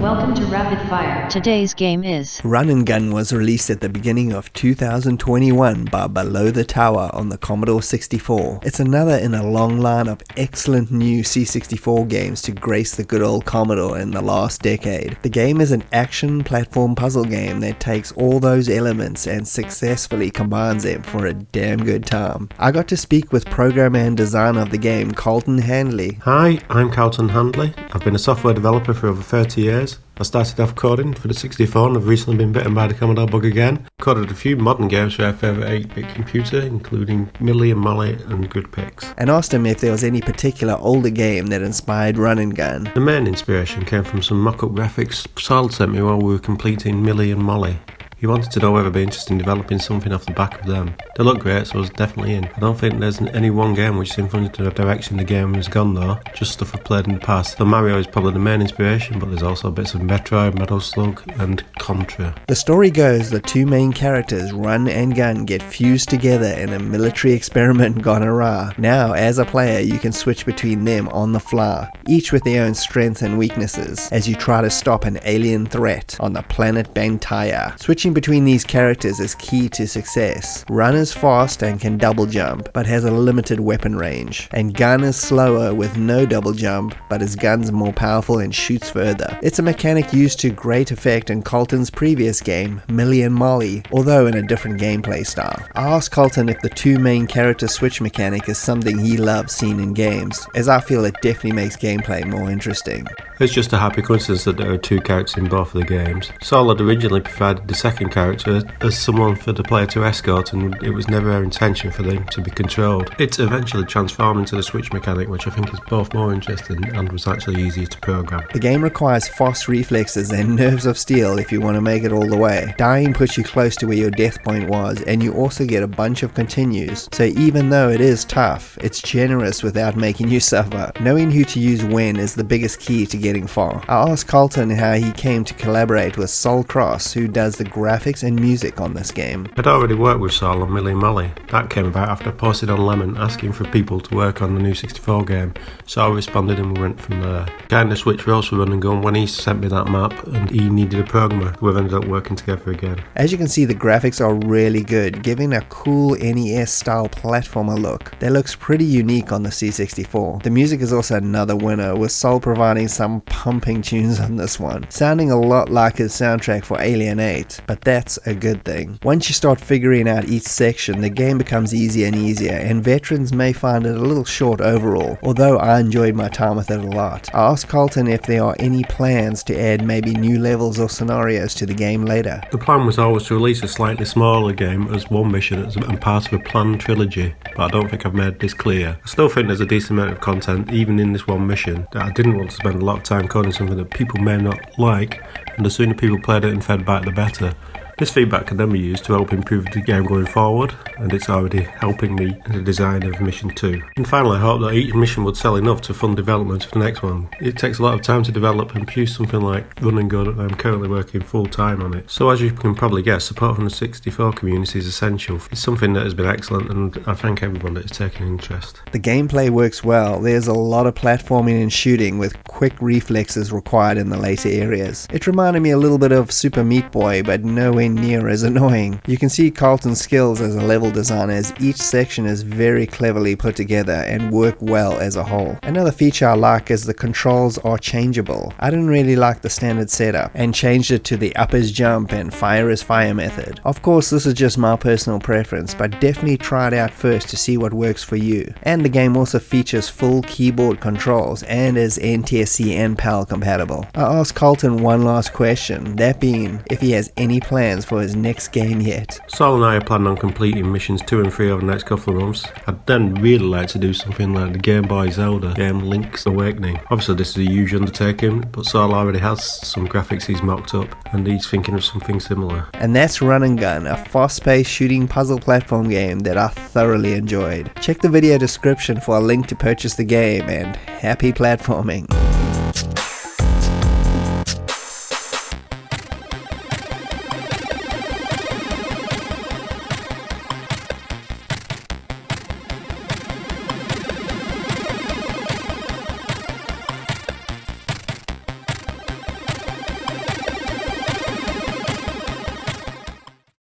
Welcome to Rapid Fire. Today's game is Runn N Gunn was released at the beginning of 2021 by Below the Tower on the Commodore 64. It's another in a long line of excellent new C64 games to grace the good old Commodore in the last decade. The game is an action platform puzzle game that takes all those elements and successfully combines them for a damn good time. I got to speak with programmer and designer of the game, Carleton Handley. Hi, I'm Carleton Handley. I've been a software developer for over 30 years. I started off coding for the 64 and I've recently been bitten by the Commodore bug again. Coded a few modern games for our favourite 8-bit computer, including Millie and Molly and Good Picks. And asked him if there was any particular older game that inspired Runn N Gunn. The main inspiration came from some mock-up graphics Sal sent me while we were completing Millie and Molly. He wanted to know whether I'd be interested in developing something off the back of them. They look great, so I was definitely in. I don't think there's any one game which is influenced the direction the game has gone though, just stuff I've played in the past. So Mario is probably the main inspiration, but there's also bits of Metroid, Metal Slug and Contra. The story goes the two main characters, Runn and Gunn, get fused together in a military experiment gone awry. Now, as a player, you can switch between them on the fly, each with their own strengths and weaknesses, as you try to stop an alien threat on the planet Bantaya. Switching between these characters is key to success. Runn is fast and can double jump, but has a limited weapon range, and Gunn is slower with no double jump, but his gun's more powerful and shoots further. It's a mechanic used to great effect in Carleton's previous game, Millie and Molly, although in a different gameplay style. I asked Carleton if the two main character switch mechanic is something he loves seeing in games, as I feel it definitely makes gameplay more interesting. It's just a happy coincidence that there are two characters in both of the games. Saul had originally provided the second character as someone for the player to escort, and it was never our intention for them to be controlled. It's eventually transformed into the switch mechanic, which I think is both more interesting and was actually easier to program. The game requires fast reflexes and nerves of steel if you want to make it all the way. Dying puts you close to where your death point was, and you also get a bunch of continues, so even though it is tough, it's generous without making you suffer. Knowing who to use when is the biggest key to getting far. I asked Carleton how he came to collaborate with Sol Cross, who does the graphics and music on this game. I'd already worked with Saul on Millie and Molly. That came about after I posted on Lemon asking for people to work on the new 64 game, so I responded and we went from there. Kinda switched roles for Runn N Gunn when he sent me that map and he needed a programmer. We've ended up working together again. As you can see, the graphics are really good, giving a cool NES style platformer look that looks pretty unique on the C64. The music is also another winner, with Sol providing some pumping tunes on this one, sounding a lot like his soundtrack for Alien 8, but that's a good thing. Once you start figuring out each section, the game becomes easier and easier, and veterans may find it a little short overall, although I enjoyed my time with it a lot. I asked Carleton if there are any plans to add maybe new levels or scenarios to the game later. The plan was always to release a slightly smaller game as one mission and part of a planned trilogy, but I don't think I've made this clear. I still think there's a decent amount of content, even in this one mission, that I didn't want to spend a lot of time coding something that people may not like, and the sooner people played it and fed back the better. This feedback can then be used to help improve the game going forward, and it's already helping me in the design of Mission 2. And finally, I hope that each mission would sell enough to fund development for the next one. It takes a lot of time to develop and produce something like Runn N Gunn, and I'm currently working full time on it. So as you can probably guess, support from the 64 community is essential. It's something that has been excellent, and I thank everyone that has taken interest. The gameplay works well. There's a lot of platforming and shooting with quick reflexes required in the later areas. It reminded me a little bit of Super Meat Boy, but nowhere near as annoying. You can see Carleton's skills as a level designer, as each section is very cleverly put together and work well as a whole. Another feature I like is the controls are changeable. I didn't really like the standard setup and changed it to the up is jump and fire is fire method. Of course, this is just my personal preference, but definitely try it out first to see what works for you. And the game also features full keyboard controls and is NTSC and PAL compatible. I asked Carleton one last question, that being if he has any plans for his next game yet. Saul and I are planning on completing missions 2 and 3 over the next couple of months. I'd then really like to do something like the Game Boy Zelda game Link's Awakening. Obviously this is a huge undertaking, but Saul already has some graphics he's mocked up and he's thinking of something similar. And that's Runn N Gunn, a fast-paced shooting puzzle platform game that I thoroughly enjoyed. Check the video description for a link to purchase the game, and happy platforming.